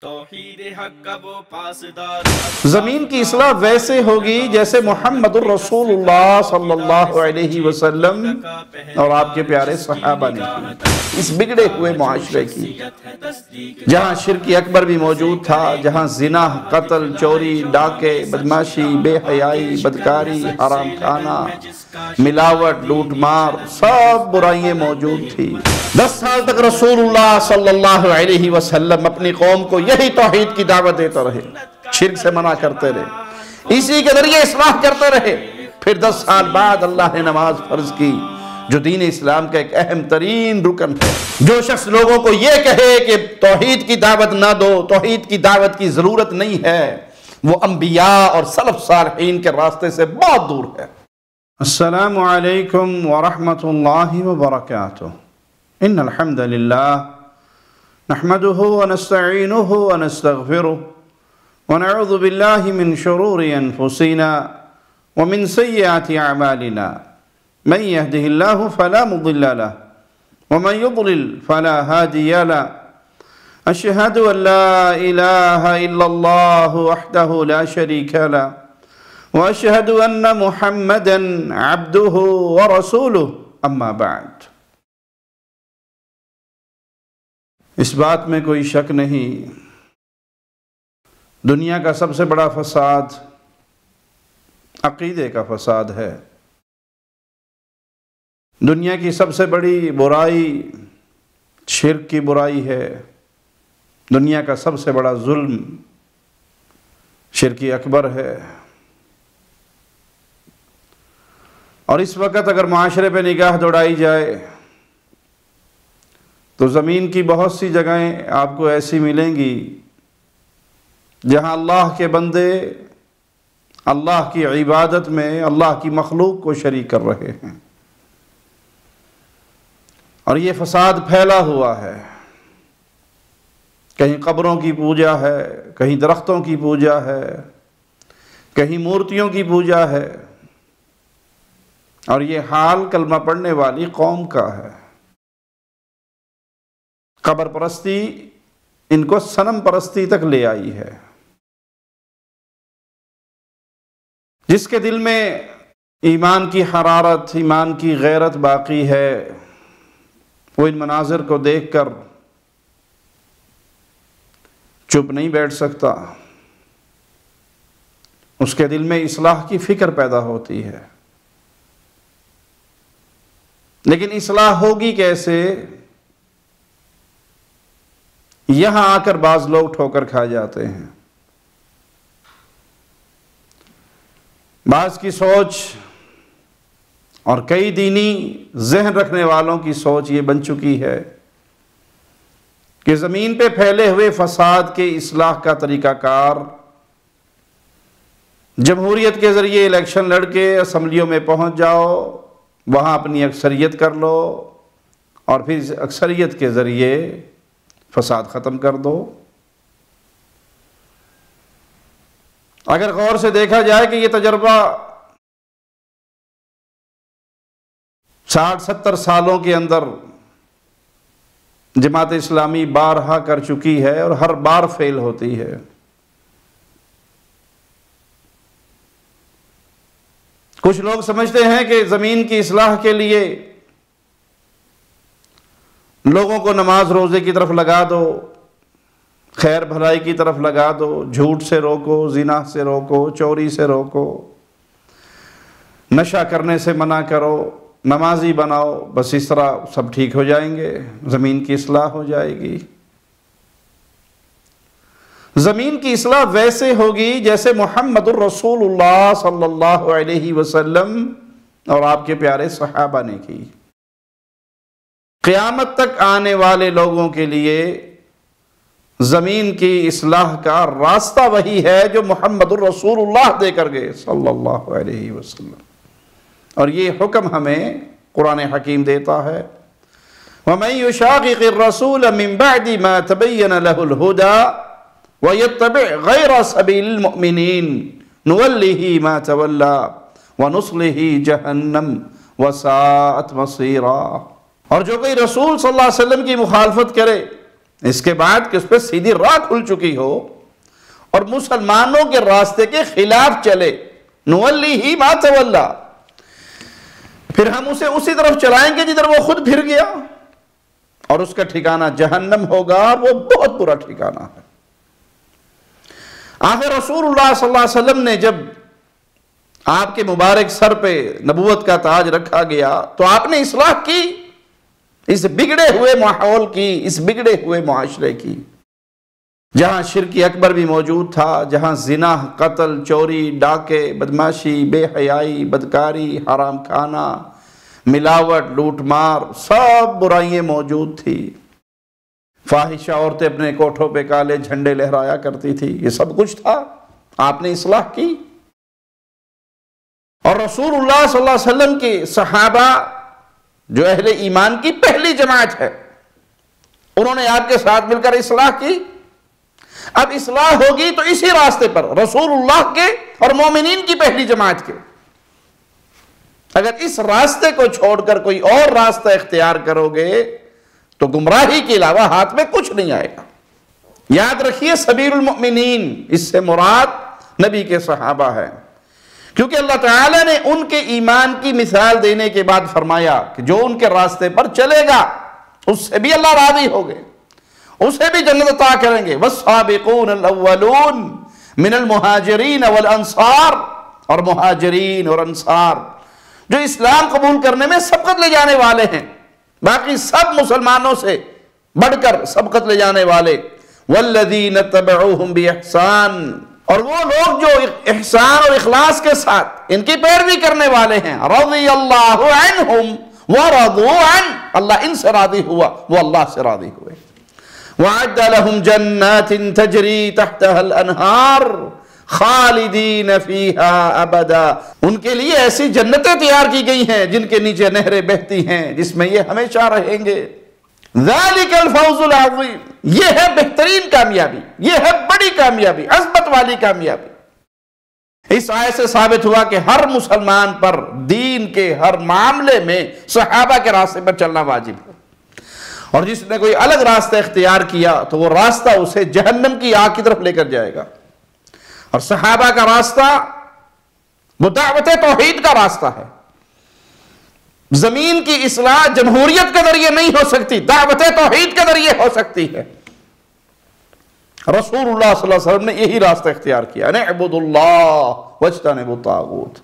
توحید حق کا وہ پاسدار زمین کی اصلاح ویسے ہوگی جیسے محمد الرسول اللہ صلی اللہ علیہ وسلم اور آپ کے پیارے صحابہ نے کی، اس بگڑے ہوئے معاشرے کی، جہاں شرک اکبر بھی موجود تھا، جہاں زنا، قتل، چوری، ڈاکے، بدماشی، بے حیائی، بدکاری، حرام کھانا، ملاوٹ، لوٹ مار، سب برائیاں موجود تھی۔ 10 سال تک رسول اللہ صلی اللہ علیہ وسلم اپنی قوم کو یہی توحید کی دعوت دیتے رہے، شرک سے منع کرتے رہے، اسی کے ذریعے اصلاح کرتے رہے۔ پھر 10 سال بعد اللہ نے نماز فرض کی، جو دین اسلام کا ایک اہم ترین رکن ہے۔ جو شخص لوگوں کو یہ کہے کہ توحید کی دعوت نہ دو، توحید کی دعوت کی ضرورت نہیں ہے، وہ انبیاء اور سلف صالحین کے راستے سے بہت دور ہے۔ السلام علیکم ورحمۃ اللہ وبرکاتہ۔ ان الحمد للہ نحمده ونستعینه ونستغفره ونعوذ باللہ من شرور انفسنا ومن سیئات اعمالنا من يهده الله فلا مضل له ومن يضلل فلا هادي له اشهد ان لا اله الا الله وحده لا شريك له واشهد ان محمدا عبده ورسوله اما بعد۔ اس بات میں کوئی شک نہیں، دنیا کا سب سے بڑا فساد عقیدے کا فساد ہے۔ دنیا کی سب سے بڑی برائی شرک کی برائی ہے۔ دنیا کا سب سے بڑا ظلم شرک اکبر ہے۔ اور اس وقت اگر معاشرے پہ نگاہ دوڑائی جائے تو زمین کی بہت سی جگہیں آپ کو ایسی ملیں گی جہاں اللہ کے بندے اللہ کی عبادت میں اللہ کی مخلوق کو شریک کر رہے ہیں، اور یہ فساد پھیلا ہوا ہے۔ کہیں قبروں کی پوجا ہے، کہیں درختوں کی پوجا ہے، کہیں مورتیوں کی پوجا ہے، اور یہ حال کلمہ پڑھنے والی قوم کا ہے۔ قبر پرستی ان کو صنم پرستی تک لے آئی ہے۔ جس کے دل میں ایمان کی حرارت، ایمان کی غیرت باقی ہے، وہ ان مناظر کو دیکھ کر چپ نہیں بیٹھ سکتا، اس کے دل میں اصلاح کی فکر پیدا ہوتی ہے۔ لیکن اصلاح ہوگی کیسے؟ یہاں آ کر بعض لوگ ٹھوکر کھا جاتے ہیں۔ بعض کی سوچ اور کئی دینی ذہن رکھنے والوں کی سوچ یہ بن چکی ہے کہ زمین پہ پھیلے ہوئے فساد کے اصلاح کا طریقہ کار جمہوریت کے ذریعے الیکشن لڑ کے اسمبلیوں میں پہنچ جاؤ، وہاں اپنی اکثریت کر لو، اور پھر اس اکثریت کے ذریعے فساد ختم کر دو۔ اگر غور سے دیکھا جائے کہ یہ تجربہ 60-70 سالوں کے اندر جماعت اسلامی بارہا کر چکی ہے اور ہر بار فیل ہوتی ہے۔ کچھ لوگ سمجھتے ہیں کہ زمین کی اصلاح کے لیے لوگوں کو نماز روزے کی طرف لگا دو، خیر بھلائی کی طرف لگا دو، جھوٹ سے روکو، زنا سے روکو، چوری سے روکو، نشہ کرنے سے منع کرو، نمازی بناؤ، بس اس طرح سب ٹھیک ہو جائیں گے، زمین کی اصلاح ہو جائے گی۔ زمین کی اصلاح ویسے ہوگی جیسے محمد الرسول اللہ صلی اللہ علیہ وسلم اور آپ کے پیارے صحابہ نے کی۔ قیامت تک آنے والے لوگوں کے لیے زمین کی اصلاح کا راستہ وہی ہے جو محمد الرسول اللہ دے کر گئے صلی اللہ علیہ وسلم، اور یہ حکم ہمیں قرآن حکیم دیتا ہے۔ وَمَن يُشَاقِقِ الرَّسُولَ مِن بَعْدِ مَا تَبَيَّنَ لَهُ الْهُدَى وَيَتَّبِعْ غَيْرَ سَبِيلِ الْمُؤْمِنِينَ نُوَلِّهِ مَا تَوَلَّى وَنُصْلِهِ جَهَنَّمَ وَسَاءَتْ مَصِيرًا۔ اور جو کوئی رسول صلی اللہ علیہ وسلم کی مخالفت کرے اس کے بعد کہ اس پہ سیدھی راہ کھل چکی ہو اور مسلمانوں کے راستے کے خلاف چلے، نولیہ ما تولی، پھر ہم اسے اسی طرف چلائیں گے جدھر وہ خود پھر گیا، اور اس کا ٹھکانہ جہنم ہوگا، اور وہ بہت برا ٹھکانہ ہے۔ آخر رسول اللہ صلی اللہ علیہ وسلم نے جب آپ کے مبارک سر پہ نبوت کا تاج رکھا گیا تو آپ نے اصلاح کی، اس بگڑے ہوئے ماحول کی، اس بگڑے ہوئے معاشرے کی، جہاں شرک اکبر بھی موجود تھا، جہاں زنا، قتل، چوری، ڈاکے، بدماشی، بے حیائی، بدکاری، حرام کھانا، ملاوٹ، لوٹ مار، سب برائیاں موجود تھی۔ فاحشہ عورتیں اپنے کوٹھوں پہ کالے جھنڈے لہرایا کرتی تھی، یہ سب کچھ تھا، آپ نے اصلاح کی۔ اور رسول اللہ صلی اللہ علیہ وسلم کے صحابہ جو اہل ایمان کی پہلی جماعت ہے، انہوں نے آپ کے ساتھ مل کر اصلاح کی۔ اب اصلاح ہوگی تو اسی راستے پر، رسول اللہ کے اور مومنین کی پہلی جماعت کے۔ اگر اس راستے کو چھوڑ کر کوئی اور راستہ اختیار کرو گے تو گمراہی کے علاوہ ہاتھ میں کچھ نہیں آئے گا۔ یاد رکھیے سبیل المؤمنین، اس سے مراد نبی کے صحابہ ہے، کیونکہ اللہ تعالیٰ نے ان کے ایمان کی مثال دینے کے بعد فرمایا کہ جو ان کے راستے پر چلے گا اس سے بھی اللہ راضی ہو گئے، اسے بھی جنت عطا کریں گے۔ والسابقون الاولون من المہاجرین والانصار، اور مہاجرین اور انصار جو اسلام قبول کرنے میں سبقت لے جانے والے ہیں، باقی سب مسلمانوں سے بڑھ کر سبقت لے جانے والے۔ والذین اتبعوہم باحسان، اور وہ لوگ جو احسان اور اخلاص کے ساتھ ان کی پیروی کرنے والے ہیں۔ رضی اللہ عنہم ورضوا عنہ، اللہ ان سے راضی ہوا، وہ اللہ سے راضی ہوئے۔ وَأَعَدَّ لَهُمْ جَنَّاتٍ تَجْرِي تَحْتَهَا الْأَنْهَارُ خالدین فیہا ابدا، ان کے لیے ایسی جنتیں تیار کی گئی ہیں جن کے نیچے نہریں بہتی ہیں، جس میں یہ ہمیشہ رہیں گے۔ ذالک الفوز العظیم، یہ ہے بہترین کامیابی، یہ ہے بڑی کامیابی، عظمت والی کامیابی۔ اس آیت سے ثابت ہوا کہ ہر مسلمان پر دین کے ہر معاملے میں صحابہ کے راستے پر چلنا واجب ہے، اور جس نے کوئی الگ راستہ اختیار کیا تو وہ راستہ اسے جہنم کی آگ کی طرف لے کر جائے گا۔ اور صحابہ کا راستہ وہ دعوت توحید کا راستہ ہے۔ زمین کی اصلاح جمہوریت کے ذریعے نہیں ہو سکتی، دعوت توحید کے ذریعے ہو سکتی ہے۔ رسول اللہ صلی اللہ علیہ وسلم نے یہی راستہ اختیار کیا، نعبد اللہ واجتنبوا الطاغوت،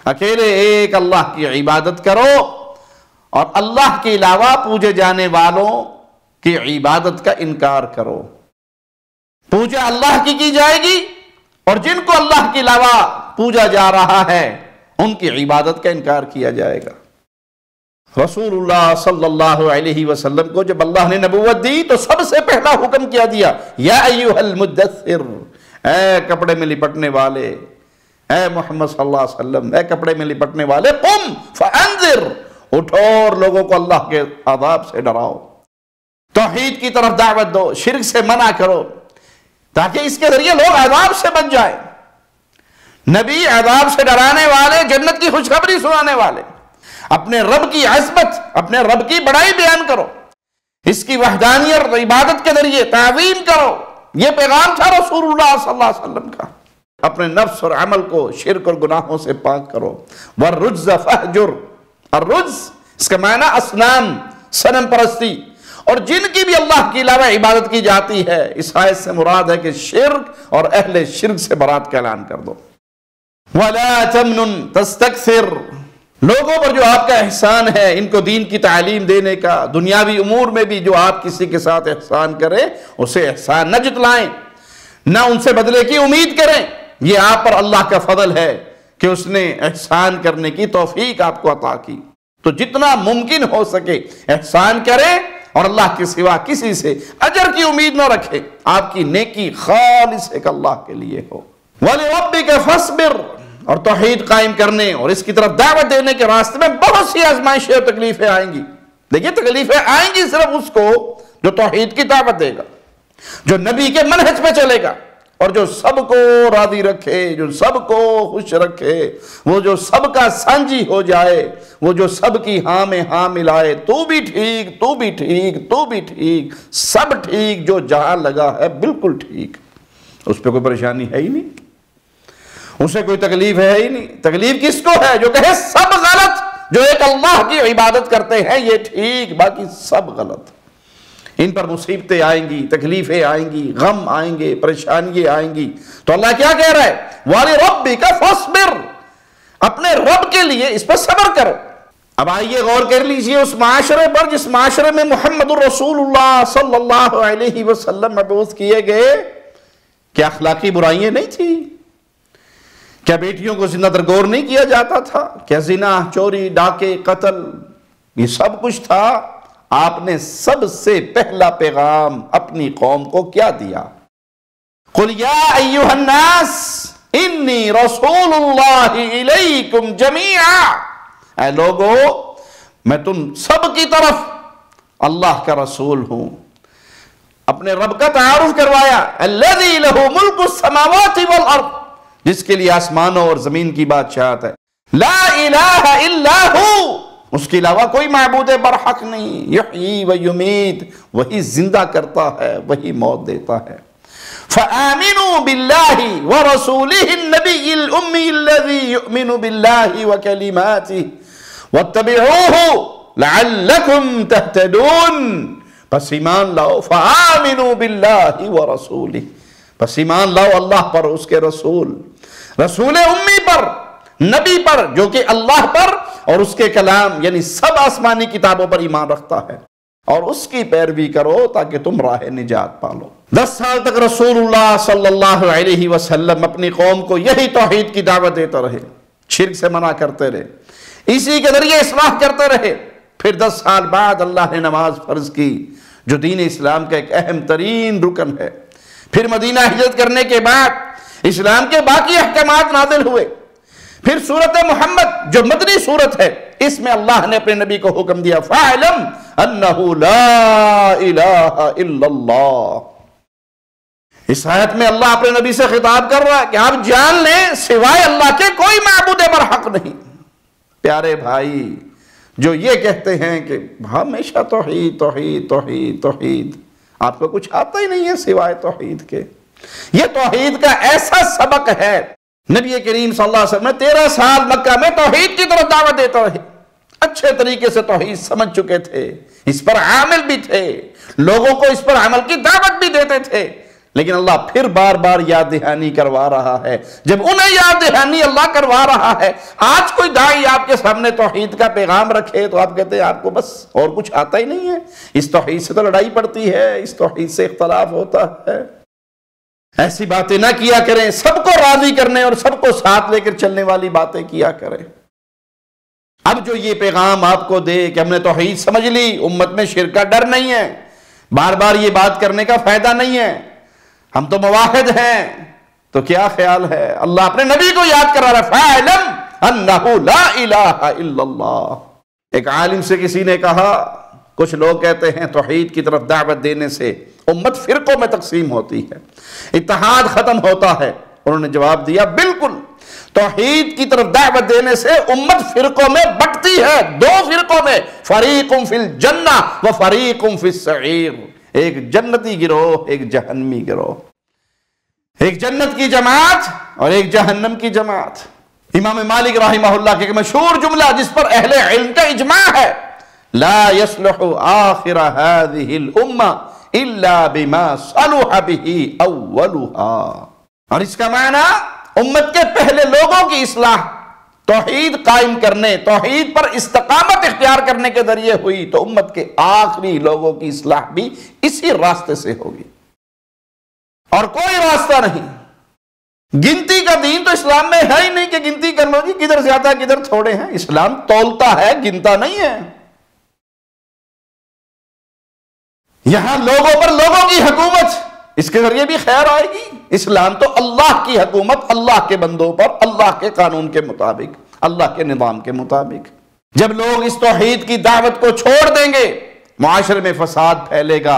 اکیلے ایک اللہ کی عبادت کرو اور اللہ کے علاوہ پوجے جانے والوں کی عبادت کا انکار کرو۔ پوجا اللہ کی جائے گی، اور جن کو اللہ کے علاوہ پوجا جا رہا ہے ان کی عبادت کا انکار کیا جائے گا۔ رسول اللہ صلی اللہ علیہ وسلم کو جب اللہ نے نبوت دی تو سب سے پہلا حکم کیا دیا، یا ایھا المدثر، اے کپڑے میں لپٹنے والے، اے محمد صلی اللہ علیہ وسلم، اے کپڑے میں لپٹنے والے، قم فانذر، اٹھو اور لوگوں کو اللہ کے عذاب سے ڈراؤ، توحید کی طرف دعوت دو، شرک سے منع کرو، تاکہ اس کے ذریعے لوگ عذاب سے بچ جائیں۔ نبی عذاب سے ڈرانے والے، جنت کی خوشخبری سنانے والے، اپنے رب کی عظمت، اپنے رب کی بڑائی بیان کرو، اس کی وحدانیت اور عبادت کے ذریعے تعظیم کرو، یہ پیغام تھا رسول اللہ صلی اللہ علیہ وسلم کا۔ اپنے نفس اور عمل کو شرک اور گناہوں سے پاک کرو۔ والرجز فہجر، الرجز اس کا معنی اصنام، صنم پرستی، اور جن کی بھی اللہ کے علاوہ عبادت کی جاتی ہے، اس آیت سے مراد ہے کہ شرک اور اہل شرک سے برات کا اعلان کر دو۔ وَلَا تَمْنُن تَسْتَكْثِرْ، لوگوں پر جو آپ کا احسان ہے ان کو دین کی تعلیم دینے کا، دنیاوی امور میں بھی جو آپ کسی کے ساتھ احسان کریں اسے احسان نہ جتلائیں، نہ ان سے بدلے کی امید کریں۔ یہ آپ پر اللہ کا فضل ہے کہ اس نے احسان کرنے کی توفیق آپ کو عطا کی، تو جتنا ممکن ہو سکے احسان کریں اور اللہ کے سوا کسی سے اجر کی امید نہ رکھیں، آپ کی نیکی خالص ایک اللہ کے لیے ہو۔ وَلِرَبِّكَ فَاصْبِرْ، اور توحید قائم کرنے اور اس کی طرف دعوت دینے کے راستے میں بہت سی آزمائشیں اور تکلیفیں آئیں گی۔ دیکھیے تکلیفیں آئیں گی صرف اس کو جو توحید کی دعوت دے گا، جو نبی کے منہج پہ چلے گا اور جو سب کو راضی رکھے، جو سب کو خوش رکھے، وہ جو سب کا سانجی ہو جائے، وہ جو سب کی ہاں میں ہاں ملائے، تو بھی ٹھیک، تو بھی ٹھیک، تو بھی ٹھیک، سب ٹھیک، جو جہاں لگا ہے بالکل ٹھیک، اس پہ کوئی پریشانی ہے ہی نہیں، اسے کوئی تکلیف ہے ہی نہیں۔ تکلیف کس کو ہے؟ جو کہے سب غلط، جو ایک اللہ کی عبادت کرتے ہیں یہ ٹھیک، باقی سب غلط۔ ان پر مصیبتیں آئیں گی، تکلیفیں آئیں گی، غم آئیں گے، پریشانیاں آئیں گی، تو اللہ کیا کہہ رہا ہے؟ وَلِرَبِّكَ فَاصْبِرْ، اپنے رب کے لیے اس پر صبر کرو۔ اب آئیے غور کر لیجئے اس معاشرے پر جس معاشرے میں محمد الرسول اللہ صلی اللہ علیہ وسلم مبعوث کیے گئے، کیا اخلاقی برائیاں نہیں تھی؟ کیا بیٹیوں کو زندہ درگور نہیں کیا جاتا تھا؟ کیا زنا، چوری، ڈاکے، قتل، یہ سب کچھ تھا؟ آپ نے سب سے پہلا پیغام اپنی قوم کو کیا دیا؟ قُلْ يَا أَيُّهَا النَّاسِ إِنِّي رَسُولُ اللَّهِ إِلَيْكُمْ جَمِيعًا، اے لوگو میں تم سب کی طرف اللہ کا رسول ہوں۔ اپنے رب کا تعارف کروایا، الَّذِي لَهُ مُلْكُ السَّمَاوَاتِ وَالْأَرْضِ، جس کے لیے آسمانوں اور زمین کی بادشاہت ہے۔ لا الہ الا ہو، اس کے علاوہ کوئی معبود برحق نہیں۔ یحیی و یمیت، وہی زندہ کرتا ہے، وہی موت دیتا ہے۔ فآمنوا باللہ ورسولہ النبی الأمی الذی یؤمن باللہ وکلماتہ واتبعوہ لعلکم تہتدون، پس ایمان لاؤ، فآمنوا باللہ ورسولہ، پس ایمان لاؤ اللہ پر، اس کے رسول، رسول امی پر، نبی پر جو کہ اللہ پر اور اس کے کلام یعنی سب آسمانی کتابوں پر ایمان رکھتا ہے، اور اس کی پیروی کرو تاکہ تم راہ نجات پالو۔ 10 سال تک رسول اللہ صلی اللہ علیہ وسلم اپنی قوم کو یہی توحید کی دعوت دیتا رہے، شرک سے منع کرتے رہے، اسی کے ذریعے اصلاح کرتے رہے۔ پھر 10 سال بعد اللہ نے نماز فرض کی، جو دین اسلام کا ایک اہم ترین رکن ہے۔ پھر مدینہ ہجرت کرنے کے بعد اسلام کے باقی احکامات نازل ہوئے۔ پھر سورت محمد جو مدنی سورت ہے، اس میں اللہ نے اپنے نبی کو حکم دیا، فَاعْلَمْ أَنَّهُ لَا إِلَهَ إِلَّا اللَّهُ۔ اس آیت میں اللہ اپنے نبی سے خطاب کر رہا ہے کہ آپ جان لیں سوائے اللہ کے کوئی معبود برحق نہیں۔ پیارے بھائی، جو یہ کہتے ہیں کہ ہمیشہ توحید توحید توحید توحید، آپ کو کچھ آتا ہی نہیں ہے سوائے توحید کے۔ یہ توحید کا ایسا سبق ہے، نبی کریم صلی اللہ علیہ وسلم نے 13 سال مکہ میں توحید کی طرف دعوت دیتا رہے، اچھے طریقے سے توحید سمجھ چکے تھے، اس پر عامل بھی تھے، لوگوں کو اس پر عمل کی دعوت بھی دیتے تھے، لیکن اللہ پھر بار بار یاد دہانی کروا رہا ہے۔ جب انہیں یاد دہانی اللہ کروا رہا ہے، آج کوئی داعی آپ کے سامنے توحید کا پیغام رکھے تو آپ کہتے ہیں آپ کو بس اور کچھ آتا ہی نہیں ہے، اس توحید سے تو لڑائی پڑتی ہے، اس توحید سے اختلاف ہوتا ہے۔ ایسی باتیں نہ کیا کریں، سب کو راضی کرنے اور سب کو ساتھ لے کر چلنے والی باتیں کیا کریں۔ اب جو یہ پیغام آپ کو دے کہ ہم نے توحید سمجھ لی، امت میں شرک کا ڈر نہیں ہے، بار بار یہ بات کرنے کا فائدہ نہیں ہے، ہم تو موحد ہیں، تو کیا خیال ہے؟ اللہ اپنے نبی کو یاد کرا رہا ہے، فَاعْلَمْ أَنَّهُ لَا إِلَهَ إِلَّا اللَّهُ۔ ایک عالم سے کسی نے کہا، کچھ لوگ کہتے ہیں توحید کی طرف دعوت دینے سے امت فرقوں میں تقسیم ہوتی ہے، اتحاد ختم ہوتا ہے۔ انہوں نے جواب دیا، بالکل، توحید کی طرف دعوت دینے سے امت فرقوں میں بٹتی ہے، 2 فرقوں میں، فریق فی الجنہ و فریق فی السعیر، ایک جنتی گروہ، ایک جہنمی گروہ، ایک جنت کی جماعت اور ایک جہنم کی جماعت۔ امام مالک رحمہ اللہ کے ایک مشہور جملہ جس پر اہل علم کا اجماع ہے، لا يصلح آخر هذه الامة الا بما صلح به اولها، اور اس کا معنی امت کے پہلے لوگوں کی اصلاح توحید قائم کرنے، توحید پر استقامت اختیار کرنے کے ذریعے ہوئی، تو امت کے آخری لوگوں کی اصلاح بھی اسی راستے سے ہوگی، اور کوئی راستہ نہیں۔ گنتی کا دین تو اسلام میں ہے ہی نہیں کہ گنتی کر لو جی، کدھر زیادہ کدھر تھوڑے ہیں، اسلام تولتا ہے، گنتا نہیں ہے۔ یہاں لوگوں پر لوگوں کی حکومت، اس کے ذریعے بھی خیر آئے گی۔ اسلام تو اللہ کی حکومت، اللہ کے بندوں پر، اللہ کے قانون کے مطابق، اللہ کے نظام کے مطابق۔ جب لوگ اس توحید کی دعوت کو چھوڑ دیں گے، معاشرے میں فساد پھیلے گا،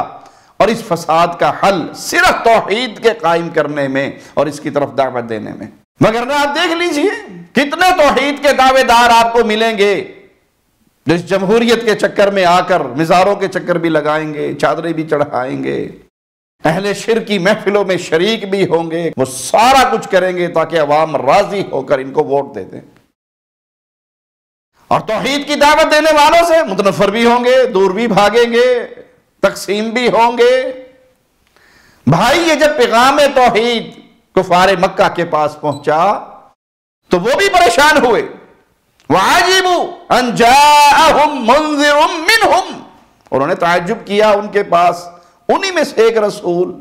اور اس فساد کا حل صرف توحید کے قائم کرنے میں اور اس کی طرف دعوت دینے میں. مگر نہ آپ دیکھ لیجئے کتنے توحید کے دعوے دار آپ کو ملیں گے جو اس جمہوریت کے چکر میں آ کر مزاروں کے چکر بھی لگائیں گے، چادریں بھی چڑھائیں گے، اہل شرک کی محفلوں میں شریک بھی ہوں گے. وہ سارا کچھ کریں گے تاکہ عوام راضی ہو کر ان کو ووٹ دے دیں. اور توحید کی دعوت دینے والوں سے متنفر بھی ہوں گے، دور بھی بھاگیں گے، تقسیم بھی ہوں گے. بھائی یہ جب پیغام توحید کفار مکہ کے پاس پہنچا تو وہ بھی پریشان ہوئے. وَعَجِبُوا أَنْ جَاءَهُمْ مُنذِرٌ مِّنْهُمْ، انہوں نے تعجب کیا ان کے پاس انہی میں سے ایک رسول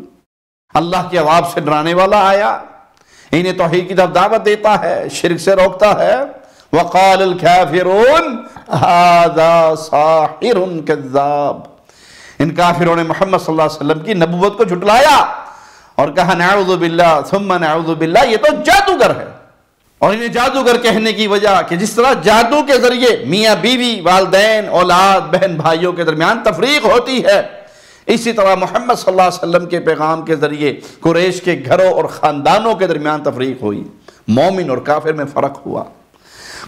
اللہ کے عذاب سے ڈرانے والا آیا، انہیں توحید کی طرف دعوت دیتا ہے، شرک سے روکتا ہے. وَقَالَ الْكَافِرُونَ هَذَا سَاحِرٌ كَذَّابٌ، ان کافروں نے محمد صلی اللہ علیہ وسلم کی نبوت کو جھٹلایا اور کہا نعوذ باللہ ثم نعوذ باللہ، یہ تو جادوگر ہے. اور انہیں جادوگر کہنے کی وجہ کہ جس طرح جادو کے ذریعے میاں بیوی، والدین، اولاد، بہن بھائیوں کے درمیان تفریق ہوتی ہے، اسی طرح محمد صلی اللہ علیہ وسلم کے پیغام کے ذریعے قریش کے گھروں اور خاندانوں کے درمیان تفریق ہوئی، مومن اور کافر میں فرق ہوا.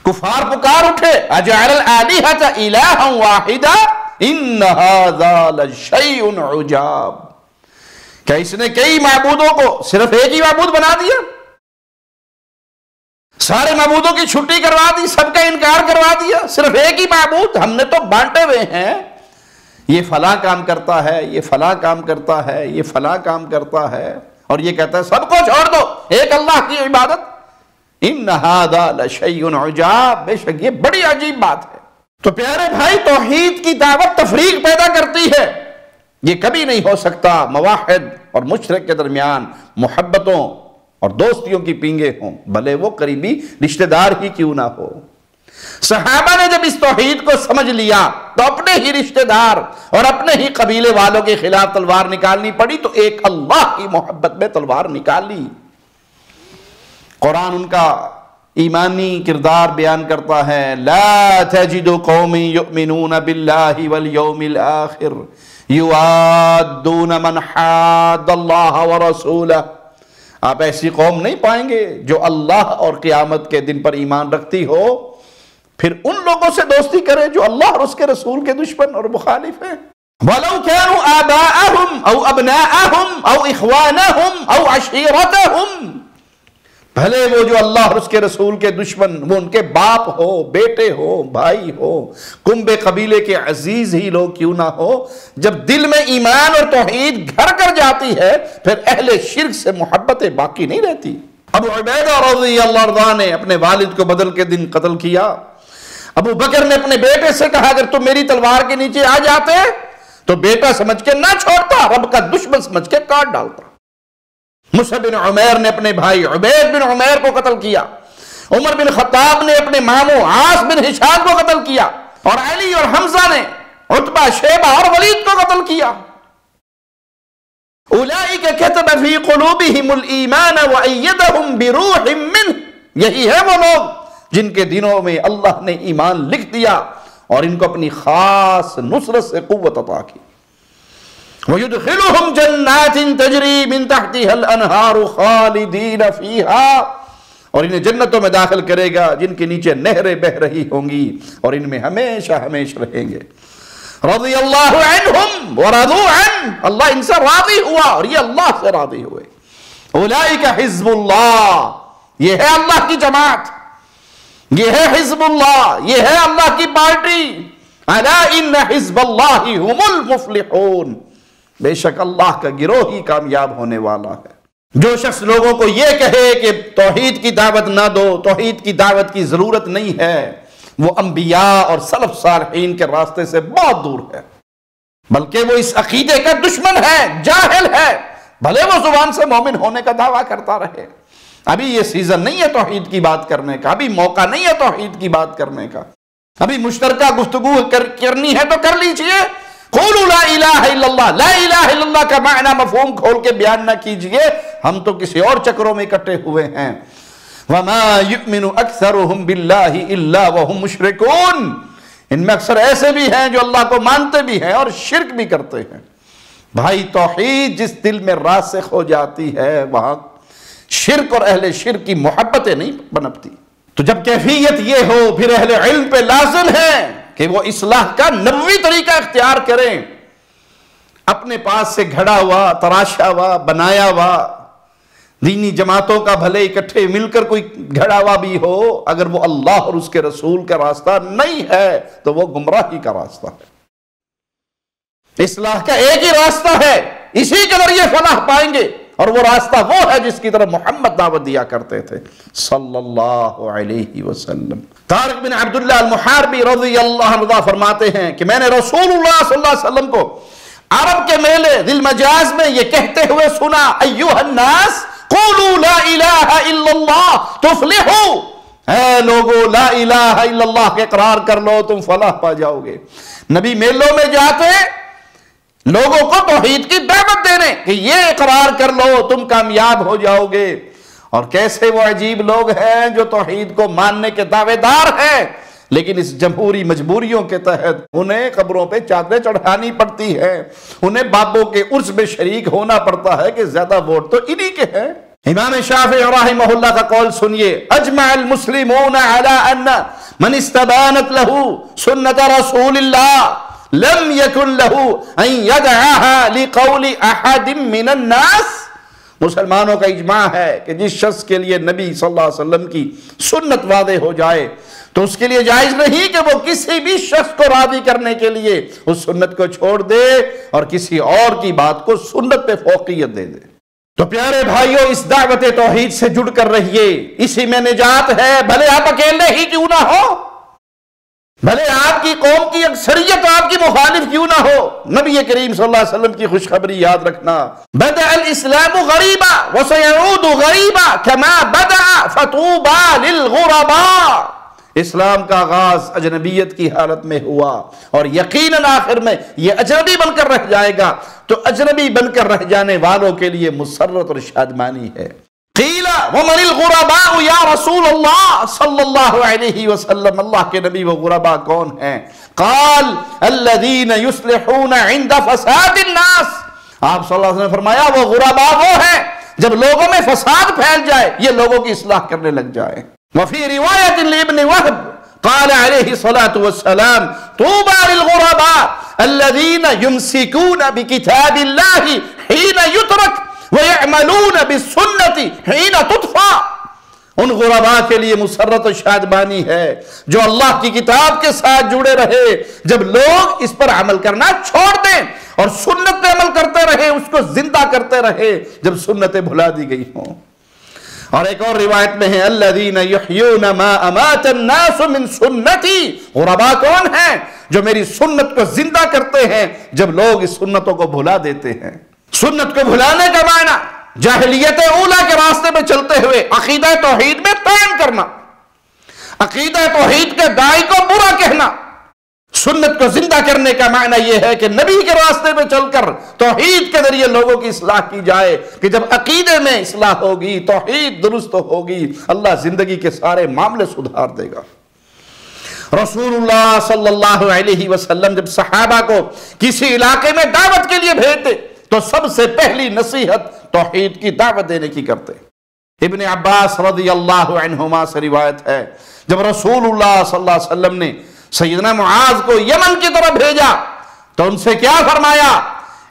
کفار پکار اٹھے اجعل الآلہۃ الہا واحدا ان ھذا لشیء عجاب، کیا اس نے کئی معبودوں کو صرف ایک ہی معبود بنا دیا؟ سارے معبودوں کی چھٹی کروا دی، سب کا انکار کروا دیا، صرف ایک ہی معبود؟ ہم نے تو بانٹے ہوئے ہیں، یہ فلاں کام کرتا ہے، یہ فلاں کام کرتا ہے، یہ فلاں کام کرتا ہے، اور یہ کہتا ہے سب کو چھوڑ دو، ایک اللہ کی عبادت. ان ھذا لشیء عجاب، بے شک یہ بڑی عجیب بات ہے. تو پیارے بھائی توحید کی دعوت تفریق پیدا کرتی ہے، یہ کبھی نہیں ہو سکتا موحد اور مشرک کے درمیان محبتوں اور دوستیوں کی پینگیں ہوں، بھلے وہ قریبی رشتہ دار ہی کیوں نہ ہو. صحابہ نے جب اس توحید کو سمجھ لیا تو اپنے ہی رشتہ دار اور اپنے ہی قبیلے والوں کے خلاف تلوار نکالنی پڑی تو ایک اللہ کی محبت میں تلوار نکال لی. قرآن ان کا ایمانی کردار بیان کرتا ہے، لا تجد قوم یؤمنون باللہ والیوم الآخر یوادون من حاد اللہ ورسولہ، آپ ایسی قوم نہیں پائیں گے جو اللہ اور قیامت کے دن پر ایمان رکھتی ہو پھر ان لوگوں سے دوستی کرے جو اللہ اور اس کے رسول کے دشمن اور مخالف ہیں. وَلَوْ كَانُوا آبَاءَهُمْ أَوْ أَبْنَاءَهُمْ أَوْ إِخْوَانَهُمْ أَوْ عَشِيرَتَهُمْ، بھلے وہ جو اللہ اور اس کے رسول کے دشمن، وہ ان کے باپ ہو، بیٹے ہو، بھائی ہو، کنبے قبیلے کے عزیز ہی لوگ کیوں نہ ہو، جب دل میں ایمان اور توحید گھر کر جاتی ہے پھر اہل شرک سے محبتیں باقی نہیں رہتی. ابو عبیدہ رضی اللہ عنہ نے اپنے والد کو بدر کے دن قتل کیا. ابو بکر نے اپنے بیٹے سے کہا اگر تم میری تلوار کے نیچے آ جاتے تو بیٹا سمجھ کے نہ چھوڑتا، رب کا دشمن سمجھ کے کاٹ ڈالتا. مصعب بن عمیر نے اپنے بھائی عبید بن عمیر کو قتل کیا. عمر بن خطاب نے اپنے ماموں عاص بن ہشام کو قتل کیا، اور علی اور حمزہ نے عتبہ، شیبہ اور ولید کو قتل کیا. اولئک کتب فی قلوبہم الایمان وایدہم بروح منہ، یہی ہے وہ لوگ جن کے دلوں میں اللہ نے ایمان لکھ دیا اور ان کو اپنی خاص نصرت سے قوت عطا کی. وَيُدْخِلُهُمْ جَنَّاتٍ تَجْرِي مِن تَحْتِهَا الْأَنْهَارُ خَالِدِينَ فِيهَا، اور انہیں جنتوں میں داخل کرے گا جن کے نیچے نہریں بہ رہی ہوں گی اور ان میں ہمیشہ ہمیشہ رہیں گے. رضی اللہ عنہم ورضوا عنہ، اللہ ان سے راضی ہوا اور یہ اللہ سے راضی ہوئے. اولئک حزب اللہ، یہ ہے اللہ کی جماعت، یہ ہے حزب اللہ، یہ ہے اللہ کی پارٹی. الا ان حزب اللہ هم المفلحون، بے شک اللہ کا گروہ ہی کامیاب ہونے والا ہے. جو شخص لوگوں کو یہ کہے کہ توحید کی دعوت نہ دو، توحید کی دعوت کی ضرورت نہیں ہے، وہ انبیاء اور سلف صالحین کے راستے سے بہت دور ہے، بلکہ وہ اس عقیدے کا دشمن ہے، جاہل ہے، بھلے وہ زبان سے مومن ہونے کا دعویٰ کرتا رہے. ابھی یہ سیزن نہیں ہے توحید کی بات کرنے کا، ابھی موقع نہیں ہے توحید کی بات کرنے کا، ابھی مشترکہ گفتگو کرنی ہے تو کر لیجئے. قولوا لا الہ الا اللہ، لا الہ الا اللہ کا معنی مفہوم کھول کے بیان نہ کیجئے، ہم تو کسی اور چکروں میں اکٹھے ہوئے ہیں. وما یؤمن اکثرهم باللہ الا وهم مشرکون، ان میں اکثر ایسے بھی ہیں جو اللہ کو مانتے بھی ہیں اور شرک بھی کرتے ہیں. بھائی توحید جس دل میں راسخ ہو جاتی ہے وہاں شرک اور اہل شرک کی محبتیں نہیں پنپتی. تو جب کیفیت یہ ہو پھر اہل علم پہ لازم ہے کہ وہ اصلاح کا نبوی طریقہ اختیار کریں. اپنے پاس سے گھڑا ہوا، تراشا ہوا، بنایا ہوا دینی جماعتوں کا بھلے اکٹھے مل کر کوئی گھڑا ہوا بھی ہو، اگر وہ اللہ اور اس کے رسول کا راستہ نہیں ہے تو وہ گمراہی کا راستہ ہے. اصلاح کا ایک ہی راستہ ہے، اسی کے ذریعے فلاح پائیں گے، اور وہ راستہ وہ ہے جس کی طرف محمد دعوت دیا کرتے تھے صلی اللہ علیہ وسلم. طارق بن عبداللہ المحاربی رضی اللہ عنہ فرماتے ہیں کہ میں نے رسول اللہ صلی اللہ علیہ وسلم کو عرب کے میلے ذی المجاز میں یہ کہتے ہوئے سنا، ایوہ الناس قولوا لا الہ الا اللہ تفلحوا، اے لوگو لا الہ الا اللہ کے اقرار کر لو تم فلاح پا جاؤ گے. نبی میلوں میں جاتے لوگوں کو توحید کی دعوت دینے کہ یہ اقرار کر لو تم کامیاب ہو جاؤ گے. اور کیسے وہ عجیب لوگ ہیں جو توحید کو ماننے کے دعوے دار ہیں، لیکن اس جمہوری مجبوریوں کے تحت انہیں قبروں پہ چادریں چڑھانی پڑتی ہے، انہیں بابوں کے عرس میں شریک ہونا پڑتا ہے کہ زیادہ ووٹ تو انہی کے ہیں. امام شافعی رحمہ اللہ کا قول سنیے، اجمع المسلمون علی ان من استبانت له سنت رسول اللہ لم یکن له ان یدعاها لقول احد من الناس. مسلمانوں کا اجماع ہے کہ جس شخص کے لیے نبی صلی اللہ علیہ وسلم کی سنت واضح ہو جائے تو اس کے لیے جائز نہیں کہ وہ کسی بھی شخص کو راضی کرنے کے لیے اس سنت کو چھوڑ دے اور کسی اور کی بات کو سنت پہ فوقیت دے دے. تو پیارے بھائیوں، اس دعوت توحید سے جڑ کر رہیے، اسی میں نجات ہے. بھلے آپ اکیلے ہی کیوں نہ ہو، بھلے آپ کی قوم کی اکثریت آپ کی مخالف کیوں نہ ہو، نبی کریم صلی اللہ علیہ وسلم کی خوشخبری یاد رکھنا، بدأ الاسلام غریبا وسيعود غریبا كما بدأ فطوبى للغرباء. اسلام کا آغاز اجنبیت کی حالت میں ہوا اور یقیناً آخر میں یہ اجنبی بن کر رہ جائے گا. تو اجنبی بن کر رہ جانے والوں کے لیے مسرت اور شادمانی ہے. قیل ومن الغرباء یا رسول اللہ صلی اللہ علیہ وسلم، اللہ کے نبی وہ غرباء کون ہیں؟ قال الذین یصلحون عند فساد الناس. آپ صلی اللہ علیہ وسلم نے فرمایا وہ غرباء وہ ہیں جب لوگوں میں فساد پھیل جائے، یہ لوگوں کی اصلاح کرنے لگ جائے. وفي رواية لابن وهب قال عليه الصلاة والسلام طوبى للغرباء الذين يمسكون بكتاب الله حين يترك ويعملون بالسنة حين تطفى. ان غرباء کے لیے مسرت و شادمانی ہے جو اللہ کی کتاب کے ساتھ جڑے رہے جب لوگ اس پر عمل کرنا چھوڑ دیں، اور سنت پہ عمل کرتے رہے، اس کو زندہ کرتے رہے جب سنتیں بھلا دی گئی ہوں. اور ایک اور روایت میں ہے الذین یحیون ما امات الناس من سنتی. غرباء کون ہیں؟ جو میری سنت کو زندہ کرتے ہیں جب لوگ اس سنتوں کو بھلا دیتے ہیں. سنت کو بھلانے کا معنی جاہلیت اولا کے راستے میں چلتے ہوئے عقیدہ توحید میں طعن کرنا، عقیدہ توحید کے داعی کو برا کہنا. سنت کو زندہ کرنے کا معنی یہ ہے کہ نبی کے راستے میں چل کر توحید کے ذریعے لوگوں کی اصلاح کی جائے کہ جب عقیدے میں اصلاح ہوگی، توحید درست ہوگی، اللہ زندگی کے سارے معاملے سدھار دے گا. رسول اللہ صلی اللہ علیہ وسلم جب صحابہ کو کسی علاقے میں دعوت کے لیے بھیجتے تو سب سے پہلی نصیحت توحید کی دعوت دینے کی کرتے. ابن عباس رضی اللہ عنہما سے روایت ہے جب رسول اللہ صلی اللہ علیہ وسلم نے سیدنا معاذ کو یمن کی طرف بھیجا تو ان سے کیا فرمایا؟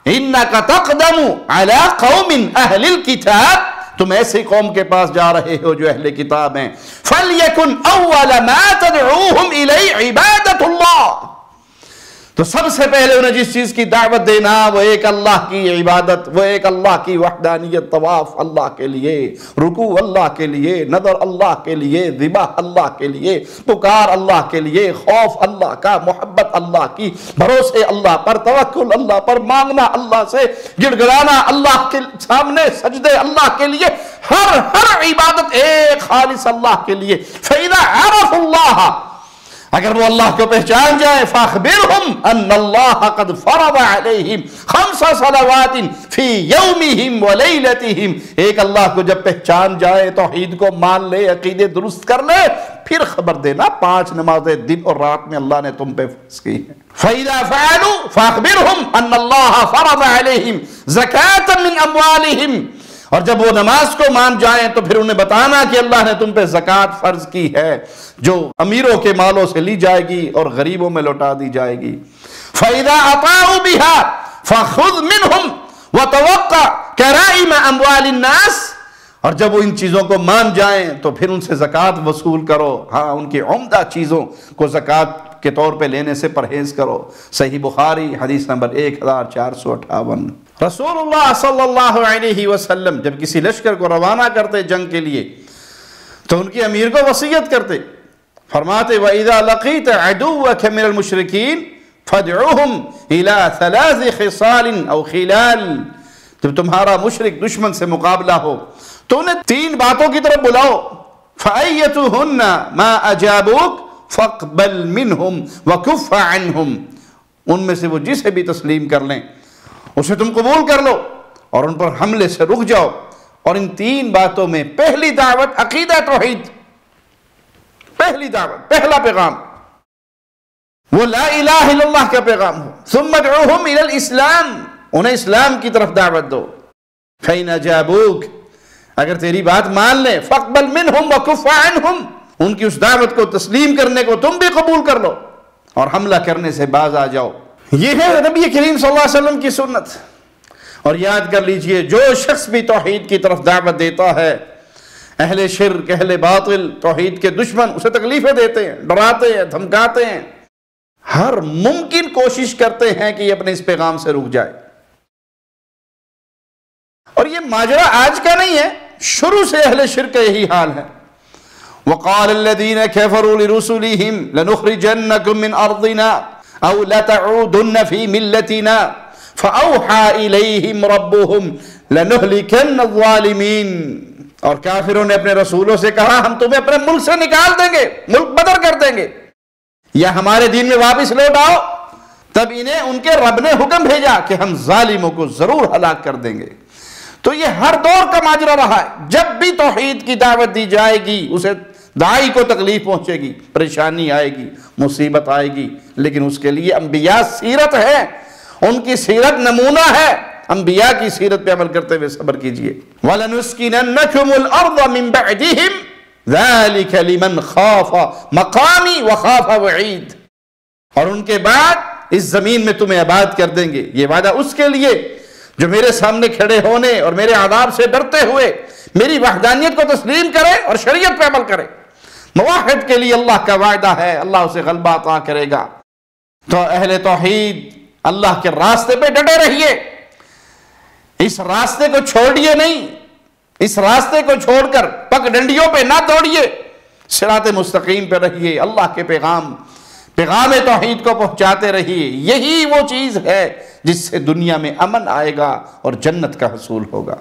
اِنَّكَ تَقْدَمُ عَلَىٰ قَوْمٍ أَهْلِ الْكِتَابِ. تم ایسی قوم کے پاس جا رہے ہو جو اہل کتاب ہیں. فَلْيَكُنْ أَوَّلَ مَا تَدْعُوهُمْ إِلَيْهِ عِبَادَةُ اللَّهِ. تو سب سے پہلے انہیں جس چیز کی دعوت دینا وہ ایک اللہ کی عبادت، وہ ایک اللہ کی وحدانیت، طواف اللہ کے لیے، رکوع اللہ کے لیے، نظر اللہ کے لیے، ذبح اللہ کے لیے، پکار اللہ کے لیے، خوف اللہ کا، محبت اللہ کی، بھروسے اللہ پر، توکل اللہ پر، مانگنا اللہ سے، گڑ گڑانا اللہ کے سامنے، سجدے اللہ کے لیے، ہر عبادت ایک خالص اللہ کے لیے. فَإِذَا عَرَفُوا اللَّهَ اگر وہ اللہ کو پہچان جائے فاخبرہم ان اللہ قد فرض علیہم 5 صلوات فی یومہم و لیلتہم، ایک اللہ کو جب پہچان جائے، توحید کو مان لے، عقیدے درست کر لے، پھر خبر دینا 5 نمازیں دن اور رات میں اللہ نے تم پہ فرض کی ہیں۔ فَإِذَا فَعَلُوا فَأَخْبِرْهُمْ أَنَّ اللَّهَ فَرَضَ عَلَيْهِمْ زَكَاةً مِّنْ أَمْوَالِهِمْ، اور جب وہ نماز کو مان جائیں تو پھر انہیں بتانا کہ اللہ نے تم پہ زکوٰۃ فرض کی ہے، جو امیروں کے مالوں سے لی جائے گی اور غریبوں میں لوٹا دی جائے گی۔ فَإِذَا أَطَاعُوا بِهَا فَخُذْ مِنْهُمْ وَتَوَقَّ كَرَائِمَ أَمْوَالِ النَّاسِ، اور جب وہ ان چیزوں کو مان جائیں تو پھر ان سے زکوٰۃ وصول کرو، ہاں ان کی عمدہ چیزوں کو زکوٰۃ کے طور پہ لینے سے پرہیز کرو۔ صحیح بخاری حدیث نمبر 1458۔ رسول اللہ صلی اللہ علیہ وسلم جب کسی لشکر کو روانہ کرتے جنگ کے لیے تو ان کے امیر کو وصیت کرتے، فرماتے وَإِذَا لَقِيتَ عَدُوَّكَ مِنَ الْمُشْرِكِينَ فَادْعُوهُمْ إِلَى 3 خِصَالٍ أَوْ خِلَالٍ، جب تمہارا مشرک دشمن سے مقابلہ ہو تو انہیں 3 باتوں کی طرف بلاؤ، فَأَيَّتُهُنَّ مَا أَجَابُوكَ فَاقْبَلْ مِنْهُمْ وَكُفَّ عَنْهُمْ، ان میں سے وہ جسے بھی تسلیم کر لیں اسے تم قبول کر لو اور ان پر حملے سے رک جاؤ۔ اور ان 3 باتوں میں پہلی دعوت عقیدہ توحید، پہلی دعوت، پہلا پیغام وہ لا الہ الا اللہ کا پیغام ہو۔ ثم ادعوہم الی الاسلام، انہیں اسلام کی طرف دعوت دو۔ فإن اجابوک، اگر تیری بات مان لیں، فاقبل منہم وکف عنہم، ان کی اس دعوت کو تسلیم کرنے کو تم بھی قبول کر لو اور حملہ کرنے سے باز آ جاؤ۔ یہ ہے نبی کریم صلی اللہ علیہ وسلم کی سنت۔ اور یاد کر لیجئے، جو شخص بھی توحید کی طرف دعوت دیتا ہے، اہل شرک، اہل باطل، توحید کے دشمن اسے تکلیفیں دیتے ہیں، ڈراتے ہیں، دھمکاتے ہیں، ہر ممکن کوشش کرتے ہیں کہ یہ اپنے اس پیغام سے رک جائے۔ اور یہ ماجرا آج کا نہیں ہے، شروع سے اہل شرک کا یہی حال ہے۔ وَقَالَ الَّذِينَ كَفَرُوا لِرُسُلِهِمْ لَنُخْرِجَنَّكُمْ مِنْ أَرْضِنَا أَوْ لَتَعُودُنَّ فِي مِلَّتِنَا فَأَوْحَى إِلَيْهِمْ رَبُّهُمْ لَنُهْلِكَنَّ الظَّالِمِينَ، اور کافروں نے اپنے رسولوں سے کہا ہم تمہیں اپنے ملک سے نکال دیں گے، ملک بدر کر دیں گے، یا ہمارے دین میں واپس لوٹ آؤ۔ تب انہیں ان کے رب نے حکم بھیجا کہ ہم ظالموں کو ضرور ہلاک کر دیں گے۔ تو یہ ہر دور کا ماجرا رہا ہے، جب بھی توحید کی دعوت دی جائے گی اسے داعی کو تکلیف پہنچے گی، پریشانی آئے گی، مصیبت آئے گی، لیکن اس کے لیے انبیاء سیرت ہے، ان کی سیرت نمونہ ہے۔ انبیاء کی سیرت پہ عمل کرتے ہوئے صبر کیجئے۔ وَلَنُسْكِنَنَّكُمُ الْأَرْضَ مِنْ بَعْدِهِمْ ذَلِكَ لِمَنْ خَافَ مَقَامِي وَخَافَ وَعِيدِ، اور ان کے بعد اس زمین میں تمہیں آباد کر دیں گے، یہ وعدہ اس کے لیے جو میرے سامنے کھڑے ہونے اور میرے عذاب سے ڈرتے ہوئے میری وحدانیت کو تسلیم کرے اور شریعت پہ عمل کرے۔ موحد کے لیے اللہ کا وعدہ ہے، اللہ اسے غلبہ عطا کرے گا۔ تو اہل توحید اللہ کے راستے پہ ڈٹے رہیے، اس راستے کو چھوڑیے نہیں، اس راستے کو چھوڑ کر پگ ڈنڈیوں پہ نہ دوڑیے، صراط مستقیم پہ رہیے، اللہ کے پیغام توحید کو پہنچاتے رہیے۔ یہی وہ چیز ہے جس سے دنیا میں امن آئے گا اور جنت کا حصول ہوگا۔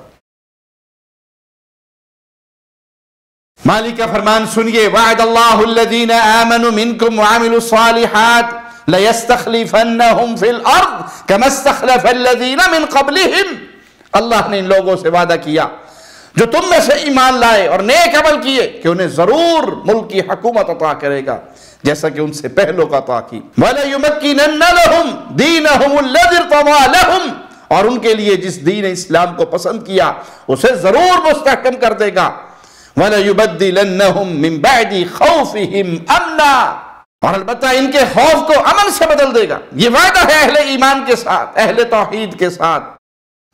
مالک کا فرمان سنیے، وعد اللہ الذین آمنوا منکم وعملوا الصالحات لَيَسْتَخْلِفَنَّهُمْ فِي الْأَرْضِ كَمَا اسْتَخْلَفَ الَّذِينَ مِنْ قَبْلِهِمْ، اللہ نے ان لوگوں سے وعدہ کیا جو تم میں سے ایمان لائے اور نیک عمل کیے کہ انہیں ضرور ملک کی حکومت عطا کرے گا جیسا کہ ان سے پہلوں کا عطا کی۔ وَلَيُمَكِّنَنَّ لَهُمْ دِينَهُمُ الَّذِي ارْتَضَىٰ لَهُمْ، اور ان کے لیے جس دین اسلام کو پسند کیا اسے ضرور مستحکم کر دے گا۔ وَلَيُبَدِّلَنَّهُمْ مِنْ بَعْدِ خَوْفِهِمْ أَمْنًا، اور البتہ ان کے خوف کو امن سے بدل دے گا۔ یہ وعدہ ہے اہل ایمان کے ساتھ، اہل توحید کے ساتھ۔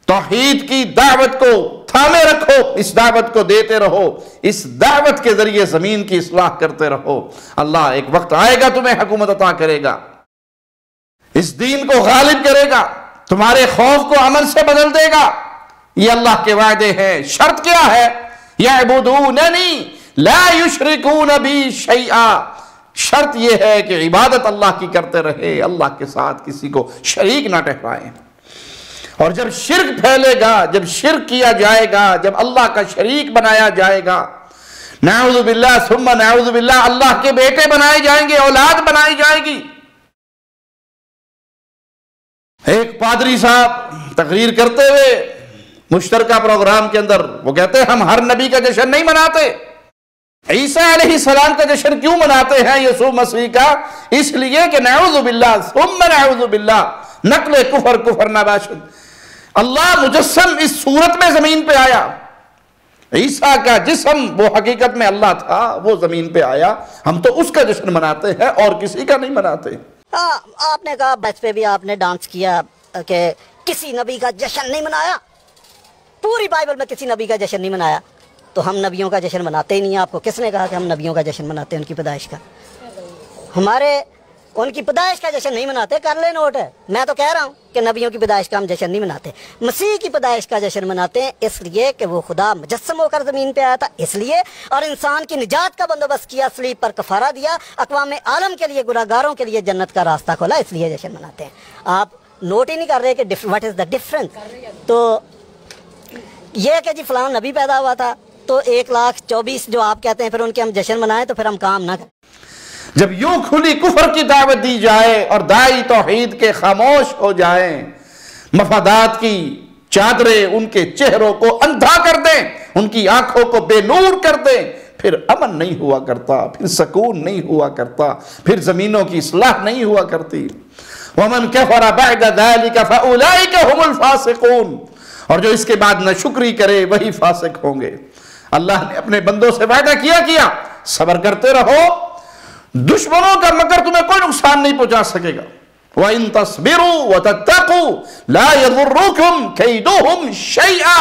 توحید کی دعوت کو تھامے رکھو، اس دعوت کو دیتے رہو، اس دعوت کے ذریعے زمین کی اصلاح کرتے رہو۔ اللہ ایک وقت آئے گا تمہیں حکومت عطا کرے گا، اس دین کو غالب کرے گا، تمہارے خوف کو امن سے بدل دے گا۔ یہ اللہ کے وعدے ہیں۔ شرط کیا ہے؟ یعبدوننی لا یشرکون بی شیئا، شرط یہ ہے کہ عبادت اللہ کی کرتے رہے، اللہ کے ساتھ کسی کو شریک نہ ٹھہرائیں۔ اور جب شرک پھیلے گا، جب شرک کیا جائے گا، جب اللہ کا شریک بنایا جائے گا، نعوذ باللہ ثم نعوذ باللہ اللہ کے بیٹے بنائے جائیں گے، اولاد بنائی جائے گی۔ ایک پادری صاحب تقریر کرتے ہوئے مشترکہ پروگرام کے اندر وہ کہتے ہیں ہم ہر نبی کا جشن نہیں مناتے، عیسیٰ علیہ السلام کا جشن کیوں مناتے ہیں یسوع مسیح کا؟ اس لیے کہ نعوذ باللہ ثم نعوذ باللہ نقل کفر نباشد، اللہ مجسم اس صورت میں زمین پہ آیا، عیسیٰ کا جسم وہ حقیقت میں اللہ تھا، وہ زمین پہ آیا، ہم تو اس کا جشن مناتے ہیں اور کسی کا نہیں مناتے۔ آپ نے کہا بچ پہ بھی آپ نے ڈانس کیا کہ کسی نبی کا جشن نہیں منایا، پوری بائبل میں کسی نبی کا جشن نہیں منایا، تو ہم نبیوں کا جشن مناتے ہی نہیں ہیں۔ آپ کو کس نے کہا کہ ہم نبیوں کا جشن مناتے ہیں؟ ان کی پیدائش کا، ہمارے ان کی پیدائش کا جشن نہیں مناتے، کر لے نوٹ ہے۔ میں تو کہہ رہا ہوں کہ نبیوں کی پیدائش کا ہم جشن نہیں مناتے، مسیح کی پیدائش کا جشن مناتے ہیں، اس لیے کہ وہ خدا مجسم ہو کر زمین پہ آیا تھا، اس لیے، اور انسان کی نجات کا بندوبست کیا، صلیب پر کفارہ دیا، اقوام عالم کے لیے، گناہگاروں کے لیے جنت کا راستہ کھولا، اس لیے جشن مناتے ہیں۔ آپ نوٹ ہی نہیں کر رہے کہ واٹ از دا ڈفرنس۔ تو یہ کہ جی فلاں نبی پیدا ہوا تھا تو 1,24,000 جو آپ کہتے ہیں پھر ان کے ہم جشن منائیں، تو پھر ہم کام نہ کریں۔ جب یوں کھلی کفر کی دعوت دی جائے اور داعی توحید کے خاموش ہو جائیں، مفادات کی چادریں ان کے چہروں کو اندھا کر دیں، ان کی آنکھوں کو بے نور کر دیں، پھر امن نہیں ہوا کرتا، پھر سکون نہیں ہوا کرتا، پھر زمینوں کی اصلاح نہیں ہوا کرتی۔ وَمَنْ كَفَرَ بَعْدَ ذَلِكَ فَأُولَئِكَ هُمُ الْفَاسِقُونَ، اور جو اس کے بعد ناشکری کرے وہی فاسق ہوں گے۔ اللہ نے اپنے بندوں سے وعدہ کیا صبر کرتے رہو، دشمنوں کا مکر تمہیں کوئی نقصان نہیں پہنچا سکے گا۔ وَإِن تَصْبِرُوا وَتَتَّقُوا لَا يَضُرُّكُمْ كَيْدُهُمْ شَيْئًا،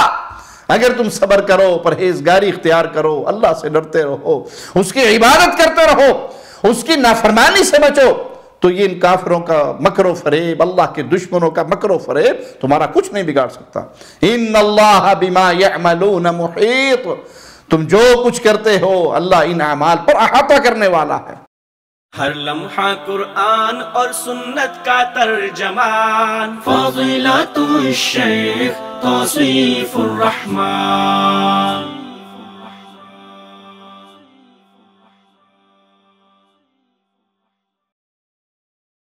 اگر تم صبر کرو، پرہیزگاری اختیار کرو، اللہ سے ڈرتے رہو، اس کی عبادت کرتے رہو، اس کی نافرمانی سے بچو، تو یہ ان کافروں کا مکر و فریب، اللہ کے دشمنوں کا مکر و فریب تمہارا کچھ نہیں بگاڑ سکتا۔ ان اللہ بما یعملون محیط، تم جو کچھ کرتے ہو اللہ ان اعمال پر احاطہ کرنے والا ہے۔ ہر لمحہ قرآن اور سنت کا ترجمان، فضیلت الشیخ توصیف الرحمان۔